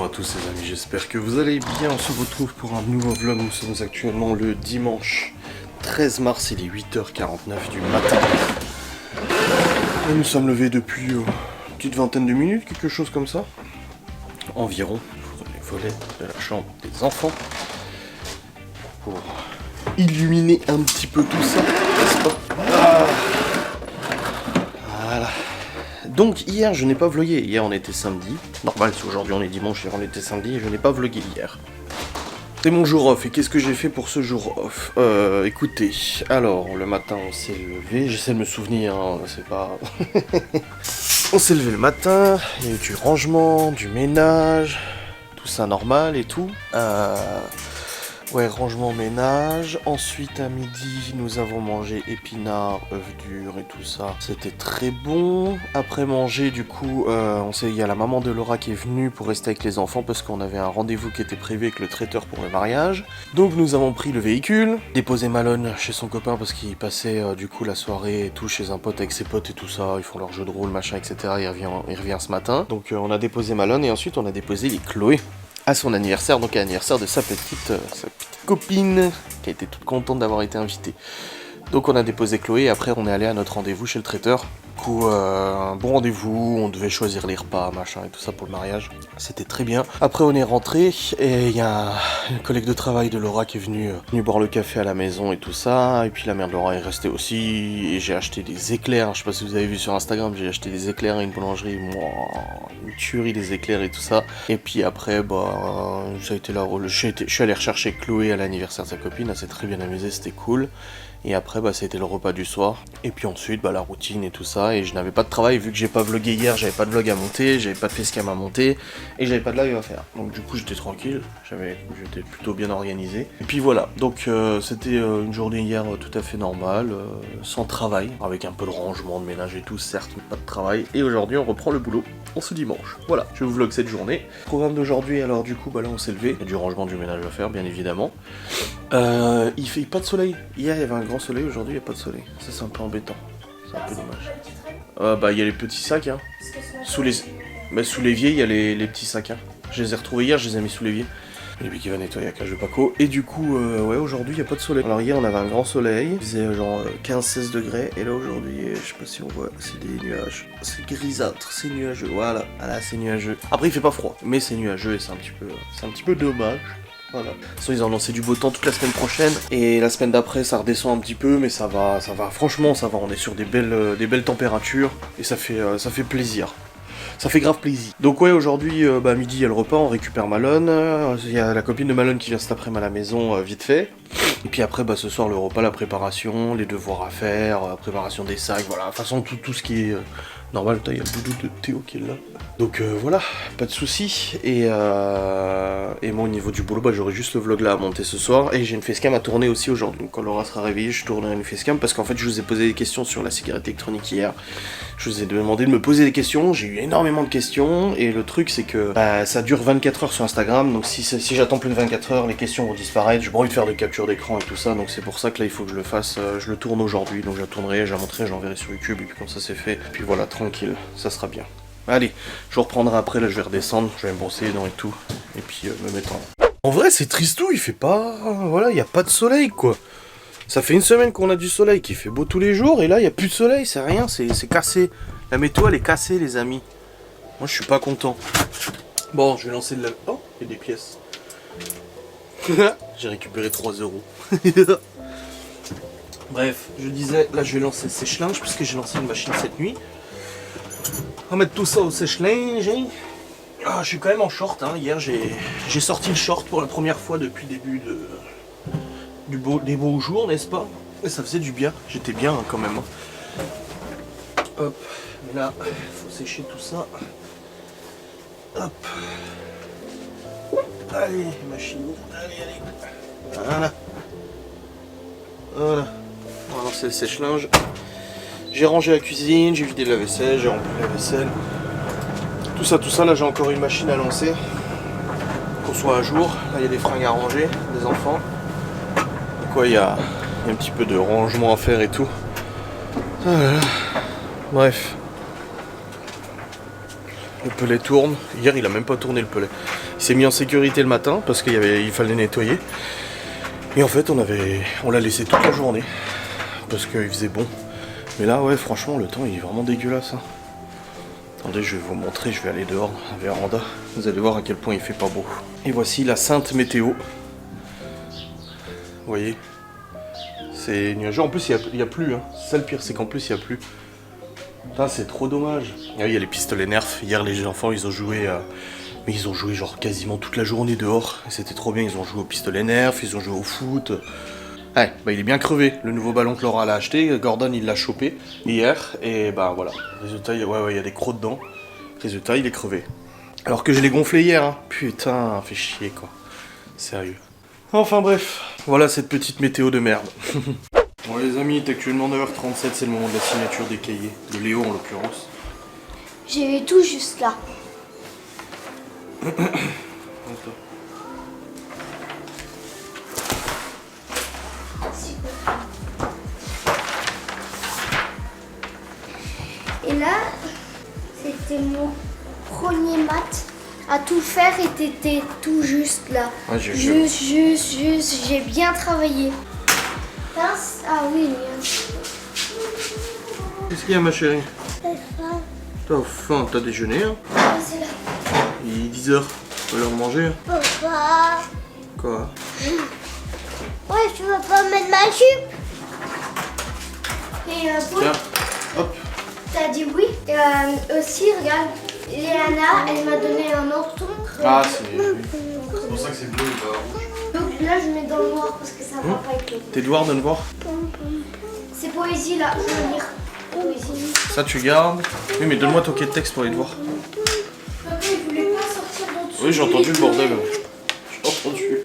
à tous les amis, j'espère que vous allez bien. On se retrouve pour un nouveau vlog. Nous sommes actuellement le dimanche 13 mars, il est 8h49 du matin. Et nous sommes levés depuis une petite vingtaine de minutes, quelque chose comme ça. Environ, pour les volets de la chambre des enfants. Pour illuminer un petit peu tout ça, n'est-ce pas? Voilà. Donc hier je n'ai pas vlogué, hier on était samedi. Normal si aujourd'hui on est dimanche, hier on était samedi et je n'ai pas vlogué hier. C'est mon jour off, et qu'est-ce que j'ai fait pour ce jour off? Écoutez, alors le matin on s'est levé, j'essaie de me souvenir, hein, c'est pas... On s'est levé le matin, il y a eu du rangement, du ménage, tout ça normal et tout. Ouais, rangement, ménage. Ensuite, à midi, nous avons mangé épinards, œufs durs et tout ça. C'était très bon. Après manger, du coup, il y a la maman de Laura qui est venue pour rester avec les enfants parce qu'on avait un rendez-vous qui était prévu avec le traiteur pour le mariage. Donc, nous avons pris le véhicule, déposé Malone chez son copain parce qu'il passait, du coup, la soirée et tout chez un pote avec ses potes et tout ça. Ils font leur jeu de rôle, machin, etc. Il revient ce matin. Donc, on a déposé Malone et ensuite, on a déposé les Chloé à son anniversaire, donc à l'anniversaire de sa petite copine, qui a été toute contente d'avoir été invitée. Donc on a déposé Chloé et après on est allé à notre rendez-vous chez le traiteur. Du coup, un bon rendez-vous, on devait choisir les repas, machin et tout ça pour le mariage. C'était très bien. Après on est rentré et il y a un collègue de travail de Laura qui est venu boire le café à la maison et tout ça. Et puis la mère de Laura est restée aussi et j'ai acheté des éclairs. Je sais pas si vous avez vu sur Instagram, j'ai acheté des éclairs à une boulangerie. Moi, une tuerie des éclairs et tout ça. Et puis après, ça a été là. Je suis allé rechercher Chloé à l'anniversaire de sa copine. Elle s'est très bien amusée, c'était cool. Et après, ça a été le repas du soir. Et puis ensuite, la routine et tout ça. Et je n'avais pas de travail, vu que j'ai pas vlogué hier, j'avais pas de vlog à monter, j'avais pas de facecam à monter, et j'avais pas de live à faire. Donc du coup, j'étais tranquille, j'étais plutôt bien organisé. Et puis voilà, donc c'était une journée hier tout à fait normale, sans travail, avec un peu de rangement, de ménage et tout, certes, mais pas de travail. Et aujourd'hui, on reprend le boulot, en ce dimanche. Voilà, je vous vlog cette journée. Programme d'aujourd'hui, alors du coup, là on s'est levé. Il y a du rangement, du ménage à faire, bien évidemment. Il fait pas de soleil. Hier, il y avait un grand soleil, aujourd'hui, il n'y a pas de soleil. Ça, c'est un peu embêtant. C'est un peu dommage. Il y a les petits sacs, hein. Sous l'évier, il y a les petits sacs, hein. Je les ai retrouvés hier, je les ai mis sous l'évier. Et puis qui va nettoyer la cage de Paco. Et du coup, ouais, aujourd'hui, il n'y a pas de soleil. Alors hier, on avait un grand soleil. Il faisait genre 15-16 degrés. Et là, aujourd'hui, je sais pas si on voit, c'est des nuages. C'est grisâtre, c'est nuageux. Voilà, c'est nuageux. Après, il fait pas froid, mais c'est nuageux et c'est un petit peu dommage. Voilà. Sinon, ils ont annoncé du beau temps toute la semaine prochaine. Et la semaine d'après, ça redescend un petit peu, mais ça va. Franchement, ça va. On est sur des belles températures. Et ça fait plaisir. Ça fait grave plaisir. Donc ouais, aujourd'hui, midi, il y a le repas, on récupère Malone. Il y a la copine de Malone qui vient cet après-midi à la maison, vite fait. Et puis après, ce soir, le repas, la préparation, les devoirs à faire, préparation des sacs, voilà. De toute façon, tout ce qui est normal. Il y a le doudou de Théo qui est là. Donc voilà, pas de soucis. Et moi, au niveau du boulot, j'aurai juste le vlog là à monter ce soir. Et j'ai une facecam à tourner aussi aujourd'hui. Donc quand Laura sera réveillée, je tournerai une facecam. Parce qu'en fait, je vous ai posé des questions sur la cigarette électronique hier. Je vous ai demandé de me poser des questions. J'ai eu énormément de questions. Et le truc, c'est que ça dure 24 heures sur Instagram. Donc si j'attends plus de 24 heures, les questions vont disparaître. J'ai pas envie de faire de capture d'écran et tout ça. Donc c'est pour ça que là, il faut que je le fasse. Je le tourne aujourd'hui. Donc je la tournerai, je la montrerai, je l'enverrai sur YouTube. Et puis comme ça, c'est fait. Et puis voilà, tranquille. Ça sera bien. Allez, je reprendrai après, là je vais redescendre, je vais me brosser les dents et tout, et puis me mettre en vrai c'est tristou, il fait pas... Voilà, il n'y a pas de soleil quoi. Ça fait une semaine qu'on a du soleil, qui fait beau tous les jours, et là il n'y a plus de soleil, c'est rien, c'est cassé. La météo elle est cassée les amis. Moi je suis pas content. Bon, je vais lancer le... Oh, il y a des pièces. J'ai récupéré 3 euros. Bref, je disais, là je vais lancer le sèche-linge, puisque j'ai lancé une machine cette nuit. On va mettre tout ça au sèche-linge. Je suis quand même en short. Hein. Hier, j'ai sorti le short pour la première fois depuis le début des beaux jours, n'est-ce pas? Et ça faisait du bien. J'étais bien hein, quand même. Hop. Mais là, il faut sécher tout ça. Hop. Allez, machine. Allez. Voilà. Voilà. On va lancer le sèche-linge. J'ai rangé la cuisine, j'ai vidé la vaisselle, j'ai rempli la vaisselle. Tout ça, là j'ai encore une machine à lancer. Qu'on soit à jour. Là il y a des fringues à ranger, des enfants. Donc ouais, il y a un petit peu de rangement à faire et tout. Voilà. Bref. Le pelet tourne. Hier, il a même pas tourné le pelet. Il s'est mis en sécurité le matin parce il fallait nettoyer. Et en fait, on l'a laissé toute la journée parce qu'il faisait bon. Mais là, ouais, franchement, le temps il est vraiment dégueulasse. Hein. Attendez, je vais vous montrer. Je vais aller dehors, à la véranda. Vous allez voir à quel point il fait pas beau. Et voici la sainte météo. Vous voyez, c'est nuageux. En plus, il y a plu. Hein. C'est ça le pire, c'est qu'en plus, il y a plu. Putain, c'est trop dommage. Ah oui, il y a les pistolets Nerf. Hier, les enfants, ils ont joué. Mais ils ont joué genre quasiment toute la journée dehors. Et c'était trop bien. Ils ont joué au pistolet Nerf, ils ont joué au foot. Ouais, bah il est bien crevé. Le nouveau ballon que Laura l'a acheté, Gordon il l'a chopé hier. Et bah voilà. Résultat, il y a des crocs dedans. Résultat, il est crevé. Alors que je l'ai gonflé hier. Hein. Putain, fait chier quoi. Sérieux. Enfin bref, voilà cette petite météo de merde. Bon les amis, il est actuellement 9h37, c'est le moment de la signature des cahiers. De Léo en l'occurrence. J'ai tout juste là. Et là, c'était mon premier maths à tout faire et t'étais tout juste là. Ouais, Juste, j'ai bien travaillé. Pince, ah oui. Qu'est-ce qu'il y a ma chérie? T'as faim, t'as déjeuné hein? C'est là. Il est 10h, tu vas leur manger hein? Papa. Quoi? Ouais, je veux pas mettre ma jupe. Et Tiens, hop. t'as dit oui. Et aussi, regarde, Léana, elle m'a donné un menton. Ah, c'est pour ça que c'est bleu et pas rouge. Donc là, je mets dans le noir parce que ça va pas avec l'autre. Tes devoirs de voir? C'est poésie là, je vais lire. Poésie. Ça tu gardes. Oui mais donne-moi ton quai de texte pour les devoirs. Papa, il voulait pas sortir dans dessous. Oui j'ai entendu le bordel. J'ai entendu.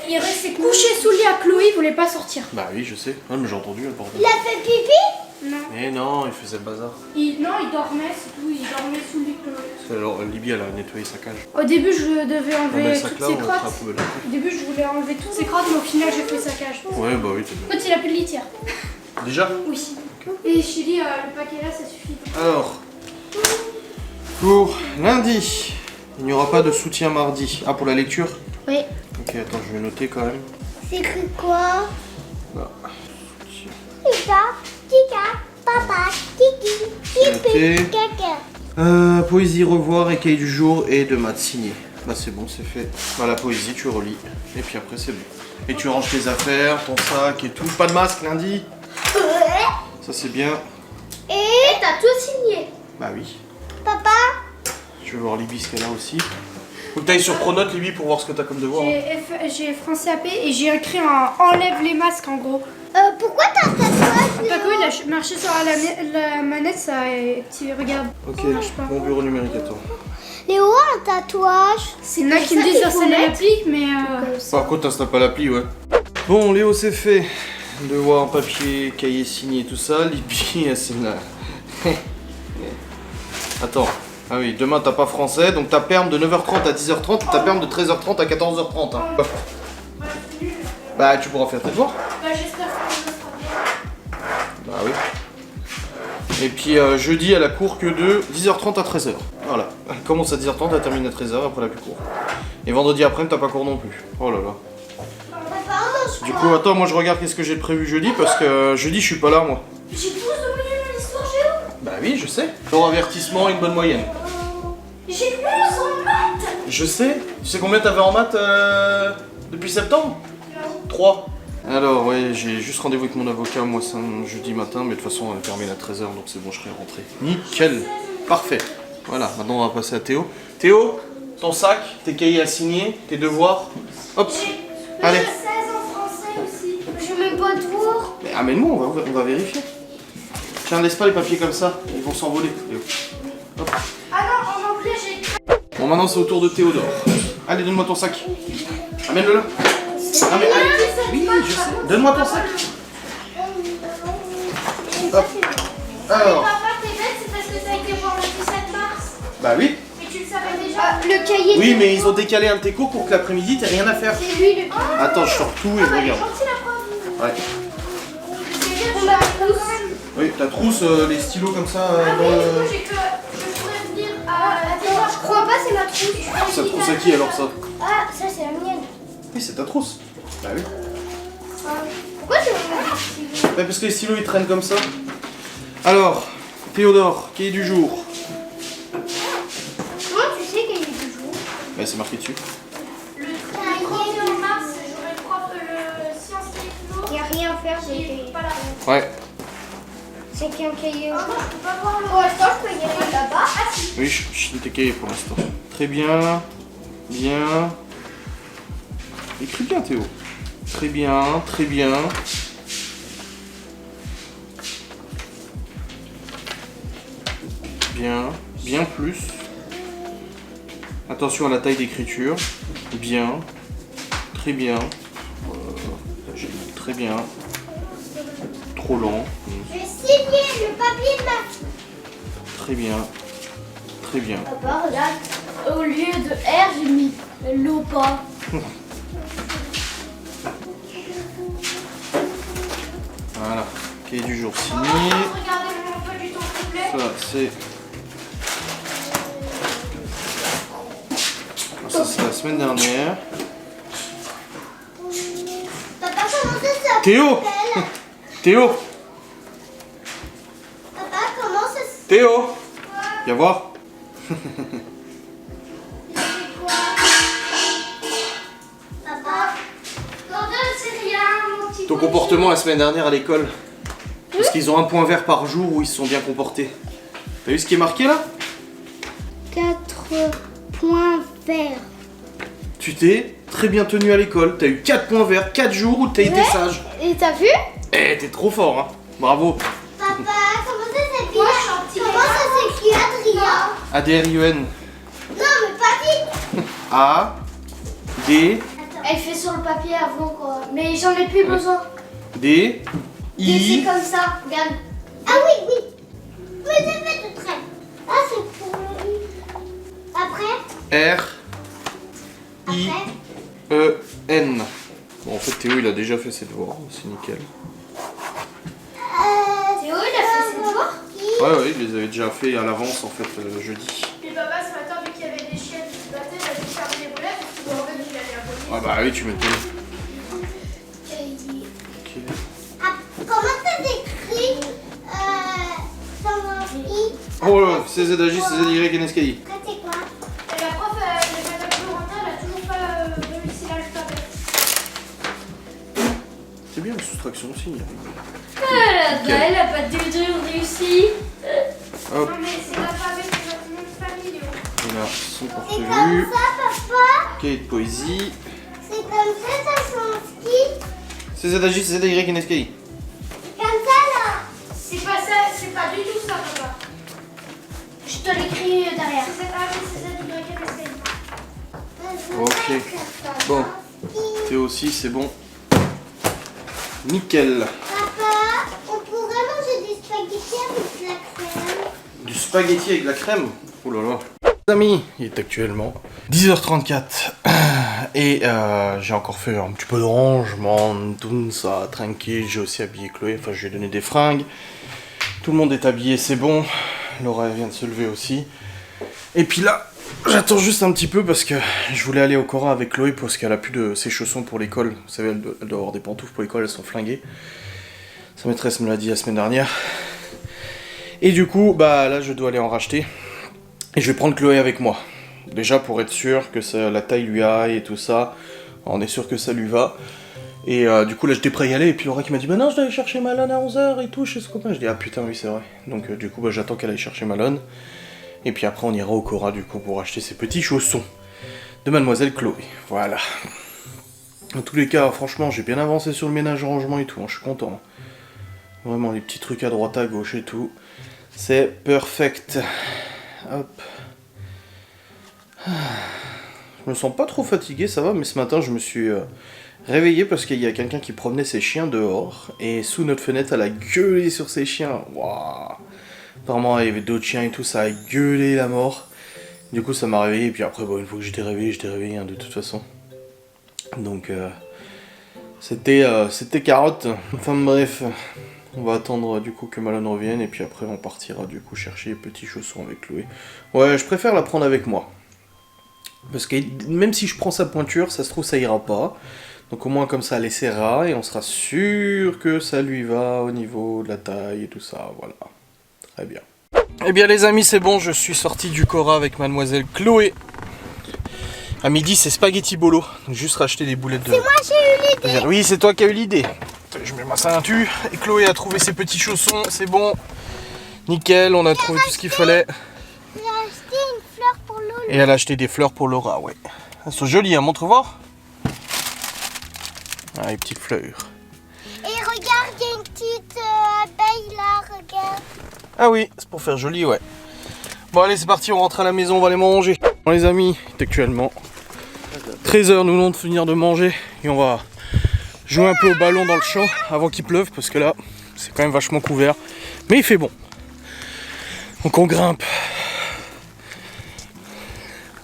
Il restait couché sous le lit à Chloé, il voulait pas sortir. Bah oui je sais. Non mais j'ai entendu le bordel. Il a fait pipi? Non. Mais non, il faisait le bazar. Non, il dormait, c'est tout, il dormait sous le lit de Chloé. Alors Libye elle a nettoyé sa cage. Au début, je devais On met le enlever sac toutes là, ses on mettra la crottes. poubelle. Au début, je voulais enlever toutes ses crottes, mais au final, j'ai fait sa cage. Ouais bah oui t'es En fait, il a plus de litière. bien. Déjà? Oui. Et je lui dis, le paquet là, ça suffit. Alors, pour lundi, il n'y aura pas de soutien mardi. Ah pour la lecture? Oui. Ok attends je vais noter quand même. C'est écrit quoi? Là. Tika, Tika, papa, Kiki, Noté. Kipi, Kaka. Poésie, revoir, écaille du jour et de maths signé. Bah c'est bon, c'est fait. Bah la poésie, tu relis. Et puis après c'est bon. Et tu ranges tes affaires, ton sac et tout. Pas de masque lundi. Ça c'est bien. Et t'as tout signé. Bah oui. Papa? Je vais voir Libye ce qu'elle a aussi. Faut que t'ailles sur Pronote Libye pour voir ce que t'as comme devoir. Hein. J'ai français AP et j'ai écrit un enlève les masques en gros. Pourquoi t'as un tatouage? Paco, il a marché sur la manette, ça tu regarde. Ok, Ça marche pas. bon bureau numérique, attends. Léo a un tatouage. Il y en a qui me ça disent qu'il d'installer faut mettre. l'appli, mais Par contre, t'installes pas l'appli, ouais. Bon, Léo, c'est fait. Devoir, papier, cahier signé, tout ça. Libye, c'est là. Attends. Ah oui, demain t'as pas français, donc t'as perm de 9h30 à 10h30 et t'as perm de 13h30 à 14h30. Hein. Bah, tu pourras faire tes devoirs. bah, j'espère que ça sera bien. Bah oui. Et puis jeudi, elle a cours que de 10h30 à 13h. Voilà. Elle commence à 10h30, elle termine à 13h, après elle a plus cours. Et vendredi après, t'as pas cours non plus. Oh là là. Papa, on mange Du quoi? coup, attends, moi je regarde qu'est-ce que j'ai prévu jeudi parce que jeudi je suis pas là moi. J'ai plus de moyenne en histoire géo. Bah oui, je sais. Pour avertissement, une bonne moyenne. J'ai plus en maths. Je sais. Tu sais combien t'avais en maths depuis septembre? 3. Alors, ouais, j'ai juste rendez-vous avec mon avocat, moi c'est un jeudi matin, mais de toute façon elle termine à 13h, donc c'est bon, je serai rentré. Nickel. Parfait. Voilà, maintenant on va passer à Théo. Théo, ton sac, tes cahiers à signer, tes devoirs. Hop. Allez. J'ai 16 en français aussi. J'ai même pas de devoir. Mais amène-moi, on va vérifier. Tiens, laisse pas les papiers comme ça, ils vont s'envoler. Théo. Hop. Ah non, en anglais, j'ai écrit. Bon, maintenant c'est au tour de Théodore. Allez, donne-moi ton sac. Amène-le là. Ah, mais allez. Oui, je sais. Donne-moi ton sac. Hop. Alors. Papa, t'es bête, c'est parce que t'as été voir le 17 mars. Bah oui. Et tu le savais déjà. Le cahier. Oui, mais ils ont décalé un de tes cours pour que l'après-midi t'aies rien à faire. C'est lui le cahier. Attends, je sors tout et je Elle est regarde. gentille la prof. Ouais. C'est bien, je la trousse. Oui, ta trousse, les stylos comme ça Ah dans oui, le... du coup, je pourrais venir à vois pas, c'est ma trousse. Ça trousse à qui alors ça? Ah, ça c'est la mienne. Oui, c'est ta trousse. Bah oui. Pourquoi c'est ma Bah parce que les stylos ils traînent comme ça. Alors, Théodore, cahier du jour. Comment tu sais qu'il y a du jour? Bah c'est marqué dessus. Le 31 mars, j'aurai le prof le sciences techno. Il n'y a rien à faire, c'est Qui le est cahier. pas là. Ouais. C'est qu'un cahier. Ah non, je peux pas voir le. Pour l'instant, je peux y aller là-bas. Ah si. Oui, je suis tes cahiers pour l'instant. Très bien. Bien. Écris bien Théo. Très bien, très bien. Bien, bien plus. Attention à la taille d'écriture. Bien. Très bien. Très bien. Trop lent. Je vais signer le papier de ma. Très bien. Très bien. Papa, regarde. Au lieu de R, j'ai mis l'OPA. Voilà. Cahier du jour signé. Regardez mon emploi du temps complet. Ça, c'est. Ça, c'est la semaine dernière. Papa, comment ça s'appelle? Théo Théo Papa, comment ça s'appelle? Théo Viens voir. Papa, Gordon, c'est rien, mon petit. Ton comportement la semaine dernière à l'école. Parce qu'ils ont un point vert par jour où ils se sont bien comportés. T'as vu ce qui est marqué là? 4 points verts. Tu t'es très bien tenu à l'école. T'as eu 4 points verts, 4 jours où t'as été Ouais. sage. Et t'as vu? Eh, t'es trop fort, hein. Bravo. Papa, comment ça s'écrit? Moi, je suis un petit Comment ça s'écrit, Adrien? A-D-R-I-E-N. Non, mais pas vite. A, D, Elle fait sur le papier avant quoi. Mais j'en ai plus besoin. D, Et c'est I, comme ça, regarde. Ah oui, oui. Mais j'ai fait de traîne. Ah, c'est pour le I. Après, R, I, E, N. Bon, en fait, Théo, il a déjà fait ses devoirs. C'est nickel. Théo, il a fait ses devoirs. Ouais, il les avait déjà fait à l'avance, en fait, jeudi. Et papa, ce matin, vu qu'il y avait des chiennes qui se battaient, il a dû fermer les volets parce que Gordon, il allait abonner. Ah bah oui, tu m'étonnes. Ok. Ah, comment ça s'écrit? Sans un I. Oh là, CZAJ, CZY, NSKI. Après, c'est quoi? Et la prof, Madame Florentin, elle a toujours pas réussi l'alphabet. C'est bien la soustraction aussi. Elle a pas du tout réussi. Hop, Non, mais c'est l'alphabet de notre nom de famille. il a son C'est porte-vue. comme ça, papa? Cahier de poésie. C'est comme ça s'inscrit? CZAJ, CZY, NSKI. Comme ça, là? C'est pas ça, c'est pas du tout ça, papa. Je te l'écris derrière. C'est ça, Ok. Bon, Théo aussi, c'est bon. Nickel. Papa, on pourrait manger des spaghettis avec de la crème? Du spaghetti avec de la crème. Oh là là. Les amis, il est actuellement 10h34 et j'ai encore fait un petit peu de rangement, tout ça, tranquille. J'ai aussi habillé Chloé, enfin je lui ai donné des fringues. Tout le monde est habillé, c'est bon. Laura vient de se lever aussi. Et puis là, j'attends juste un petit peu parce que je voulais aller au Cora avec Chloé parce qu'elle a plus de ses chaussons pour l'école. Vous savez, elle doit avoir des pantoufles pour l'école, elles sont flinguées. Sa maîtresse me l'a dit la semaine dernière. Et du coup, bah là je dois aller en racheter. Et je vais prendre Chloé avec moi. Déjà pour être sûr que la taille lui aille et tout ça. On est sûr que ça lui va. Et du coup là j'étais prêt à y aller. Et puis Laura qui m'a dit bah non je dois aller chercher Malone à 11h et tout chez ce copain. Je dis ah putain oui c'est vrai. Donc du coup bah, j'attends qu'elle aille chercher Malone. Et puis après on ira au Cora du coup pour acheter ses petits chaussons de Mademoiselle Chloé. Voilà. Dans tous les cas franchement j'ai bien avancé sur le ménage, rangement et tout. Hein, je suis content. Vraiment les petits trucs à droite à gauche et tout. C'est perfect. Hop. Je me sens pas trop fatigué, ça va, mais ce matin je me suis réveillé parce qu'il y a quelqu'un qui promenait ses chiens dehors et sous notre fenêtre elle a gueulé sur ses chiens. Waouh. Apparemment il y avait d'autres chiens et tout, ça a gueulé la mort. Du coup ça m'a réveillé et puis après bon, une fois que j'étais réveillé hein, de toute façon. Donc c'était carotte. Enfin bref. On va attendre du coup que Malone revienne et puis après on partira du coup chercher les petits chaussons avec Chloé. Ouais, je préfère la prendre avec moi. Parce que même si je prends sa pointure, ça se trouve ça ira pas. Donc au moins comme ça elle essaiera et on sera sûr que ça lui va au niveau de la taille et tout ça, voilà. Très bien. Eh bien les amis, c'est bon, je suis sorti du Cora avec mademoiselle Chloé. À midi c'est spaghetti bolo, donc juste racheter des boulettes de... C'est moi, j'ai eu l'idée. Oui, c'est toi qui as eu l'idée. Je mets ma ceinture et Chloé a trouvé ses petits chaussons, c'est bon. Nickel, on a trouvé tout ce qu'il fallait. J'ai acheté une fleur pour Lolo. Et elle a acheté des fleurs pour Laura, ouais. Elles sont jolies, hein, montre voir. Ah, les petites fleurs. Et regarde, il y a une petite abeille là, regarde. Ah oui, c'est pour faire joli, ouais. Bon allez, c'est parti, on rentre à la maison, on va aller manger. Bon les amis, c'est actuellement 13h, nous venons de finir de manger. Et on va jouer un peu au ballon dans le champ avant qu'il pleuve, parce que là, c'est quand même vachement couvert. Mais il fait bon. Donc on grimpe.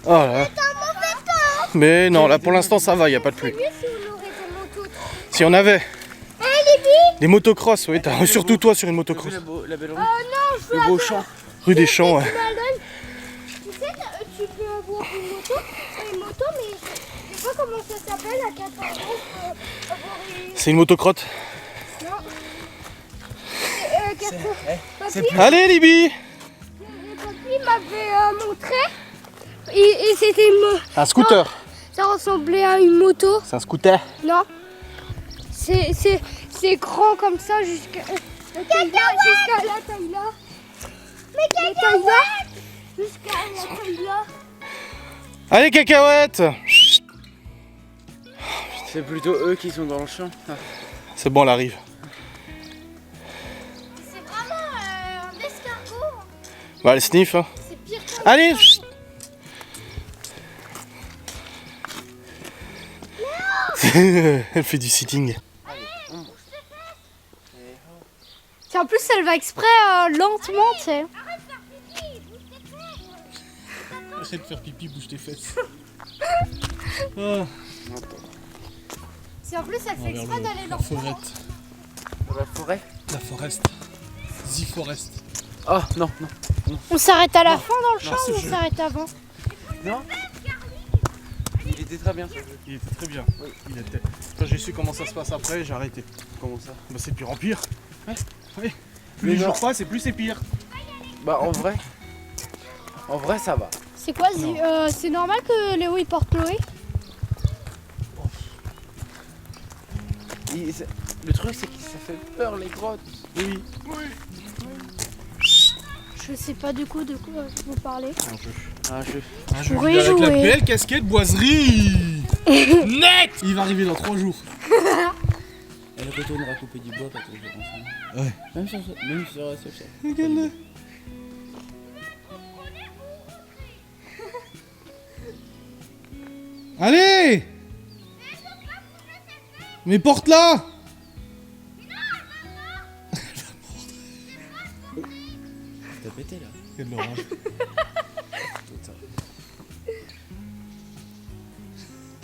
Oh là. Mais non, là pour l'instant ça va, il n'y a pas de pluie. C'est mieux si on aurait des motos. Si on avait Libby. des motocross, oui, t'as surtout toi sur une motocross. La belle rue. Non, je veux Le beau champ. Rue des Champs, ouais. Tu sais, tu peux avoir une moto, mais je sais pas comment ça s'appelle à 4 euros. Avoir une... C'est une motocrotte. Non. C'est Papy, Allez Libby. papy m'avait montré. Et c'était une Un scooter. ça ressemblait à une moto. C'est un scooter. Non. C'est grand comme ça jusqu'à la taille là. Mais cacahuète. Jusqu'à la taille là. Allez cacahuète. C'est plutôt eux qui sont dans le champ. Ah. C'est bon, elle arrive. C'est vraiment un escargot. Bah elle sniff, hein. C'est pire que Allez. Elle fait du sitting. En plus, elle va exprès lentement, tu sais. Arrête de faire pipi, bouge tes fesses. Oh, En plus, elle fait exprès d'aller la dans forêt. Dans la forêt. La forest. The forest. Oh non, non. On s'arrête à la fin dans le champ c'est ou on jeu. s'arrête avant? Non. Il était très bien ce jeu. Il était très bien. Oui, il était. Quand j'ai su comment ça se passe après, j'ai arrêté. Comment ça? Bah c'est pire en pire. Ouais. Oui. Plus Mais les non. jours passent et plus c'est pire. Bah en vrai ça va. C'est quoi? C'est normal que Léo il porte Chloé? Le truc c'est que ça fait peur les grottes. Oui. Je sais pas du coup de quoi vous parlez. Un jeu. Un jeu. Un jeu Pourrais vidéo avec la jouer. belle casquette boiserie. Net. Il va arriver dans 3 jours. Elle retournera couper du bois quand on jouera ensemble. Ouais. Même sur ça. Regarde-le. Allez. Mais porte-la. T'as pété là. Quelle l'orage.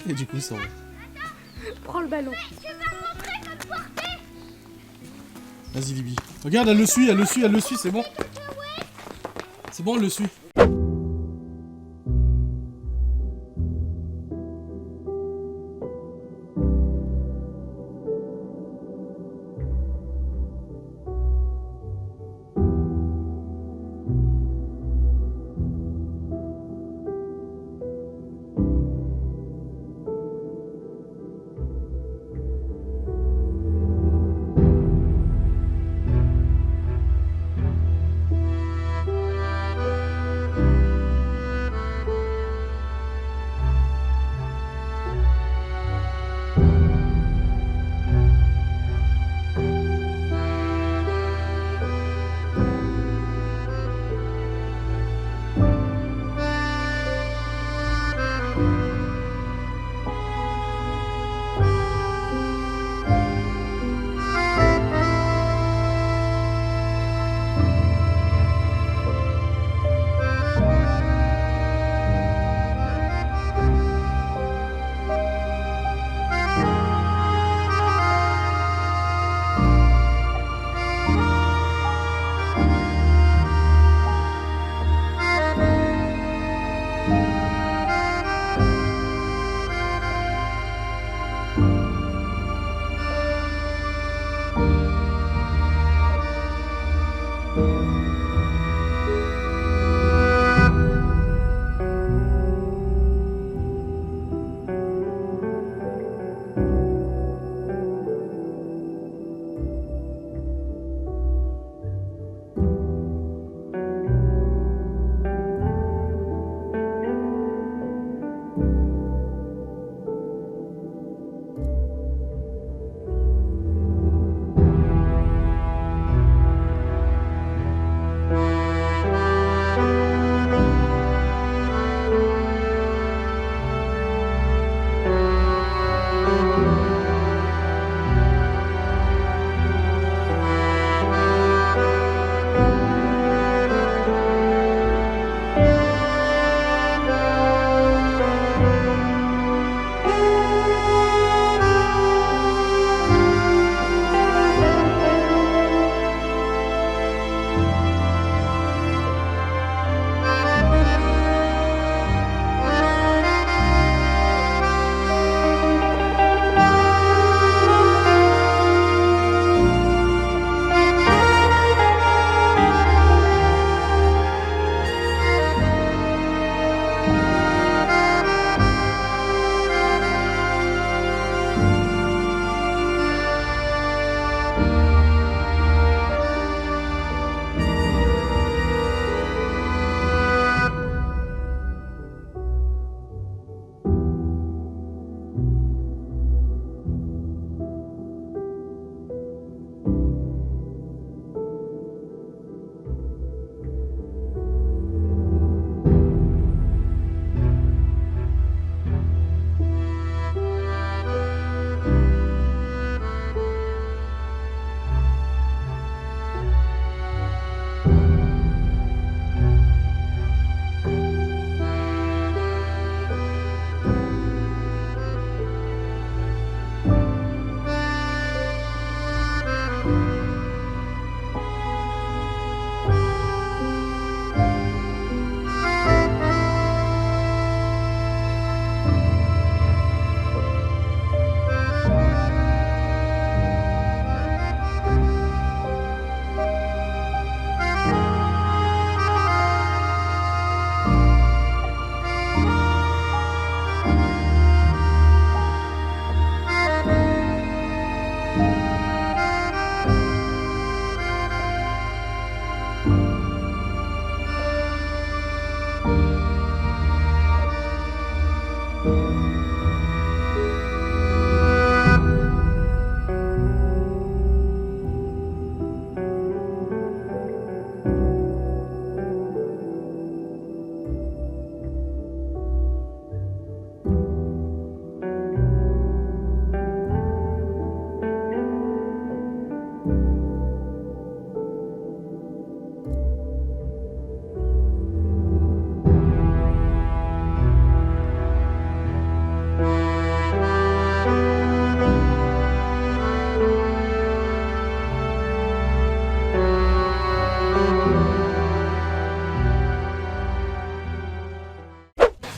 Et du coup ça va. Prends le ballon. Vas-y Libby. Regarde, elle le suit, c'est bon. C'est bon, elle le suit.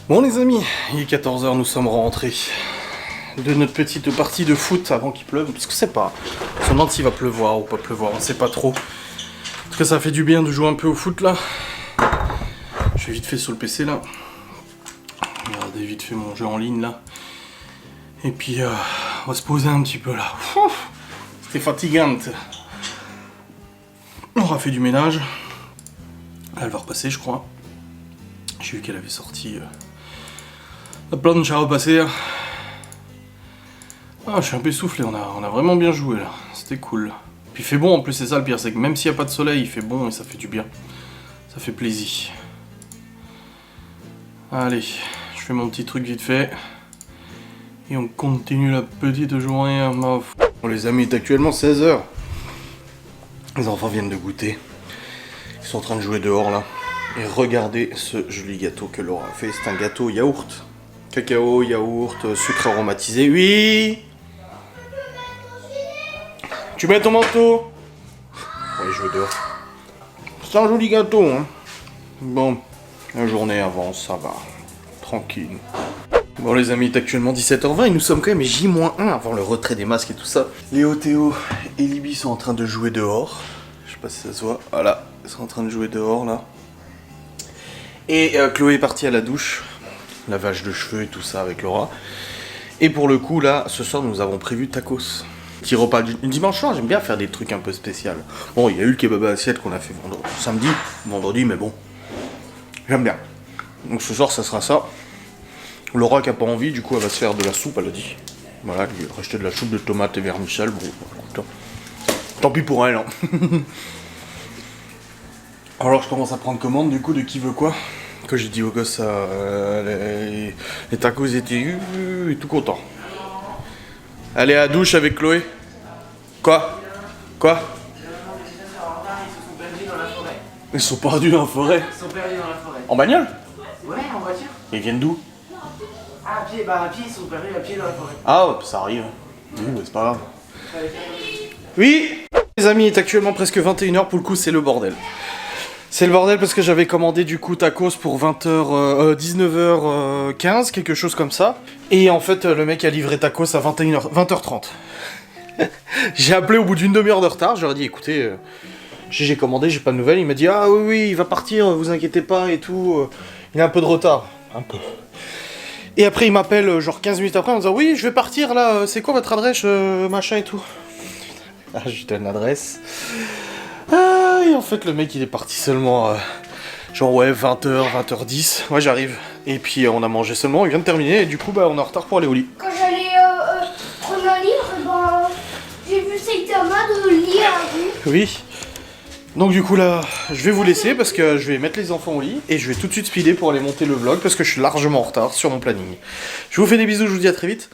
Bon les amis, il est 14h, nous sommes rentrés de notre petite partie de foot avant qu'il pleuve, parce que c'est pas, on se demande s'il va pleuvoir ou pas pleuvoir, on sait pas trop. En tout cas ça fait du bien de jouer un peu au foot là. Je vais vite fait sur le PC là. Regardez vite fait mon jeu en ligne là. Et puis on va se poser un petit peu là. C'était fatigant. On aura fait du ménage. Là, elle va repasser je crois. J'ai vu qu'elle avait sorti la planche à repasser. Ah, je suis un peu essoufflé, on a vraiment bien joué là, c'était cool. Puis il fait bon en plus, c'est ça le pire, c'est que même s'il n'y a pas de soleil, il fait bon et ça fait du bien. Ça fait plaisir. Allez, je fais mon petit truc vite fait. Et on continue la petite journée. Bon les amis, il est actuellement 16h. Les enfants viennent de goûter. Ils sont en train de jouer dehors là. Et regardez ce joli gâteau que Laura a fait. C'est un gâteau yaourt. Cacao, yaourt, sucre aromatisé. Oui. Tu mets ton manteau. Allez, je vais dehors. C'est un joli gâteau, hein. Bon, la journée avance, ça va. Tranquille. Bon les amis, il est actuellement 17h20 et nous sommes quand même J-1 avant le retrait des masques et tout ça. Léo, Théo et Libby sont en train de jouer dehors. Je sais pas si ça se voit. Voilà, ils sont en train de jouer dehors là. Et Chloé est partie à la douche, lavage de cheveux et tout ça avec Laura. Et pour le coup là, ce soir nous avons prévu tacos. Petit repas du dimanche soir, j'aime bien faire des trucs un peu spéciaux. Bon, il y a eu le kebab à assiette qu'on a fait vendredi, mais bon, j'aime bien. Donc ce soir ça sera ça. Laura qui a pas envie, du coup elle va se faire de la soupe, elle a dit. Voilà, elle lui a racheté de la soupe de tomates et vermicelle, bon, écoute, tant pis pour elle, hein. Alors je commence à prendre commande du coup de qui veut quoi. Que j'ai dit aux gosses, les tacos étaient tout contents. Aller à la douche avec Chloé. Quoi? Ils sont perdus dans la forêt. Ils sont perdus dans la forêt. En bagnole? Ouais, en voiture. Ils viennent d'où? Ah, à pied, à pied, ils sont perdus à pied dans la forêt. Ah ouais, ça arrive. Oui, mais c'est pas grave. Oui. Les amis, il est actuellement presque 21h, pour le coup c'est le bordel. C'est le bordel parce que j'avais commandé du coup tacos pour 19h15, quelque chose comme ça. Et en fait, le mec a livré tacos à 20h30. J'ai appelé au bout d'une demi-heure de retard, j'aurais dit écoutez, j'ai commandé, j'ai pas de nouvelles. Il m'a dit ah oui, il va partir, vous inquiétez pas et tout. Il a un peu de retard. Un peu. Et après il m'appelle genre 15 minutes après en me disant oui, je vais partir là, c'est quoi votre adresse, machin et tout. Ah, je lui donne l'adresse. Ah, et en fait, le mec, il est parti seulement, genre, ouais, 20h, 20h10. Ouais, j'arrive. Et puis, on a mangé seulement, il vient de terminer, et du coup, bah, on est en retard pour aller au lit. Quand j'allais prendre un livre, ben, j'ai vu Saitama de lire à vous. Oui. Donc, du coup, là, je vais vous laisser parce que je vais mettre les enfants au lit, et je vais tout de suite speeder pour aller monter le vlog parce que je suis largement en retard sur mon planning. Je vous fais des bisous, je vous dis à très vite.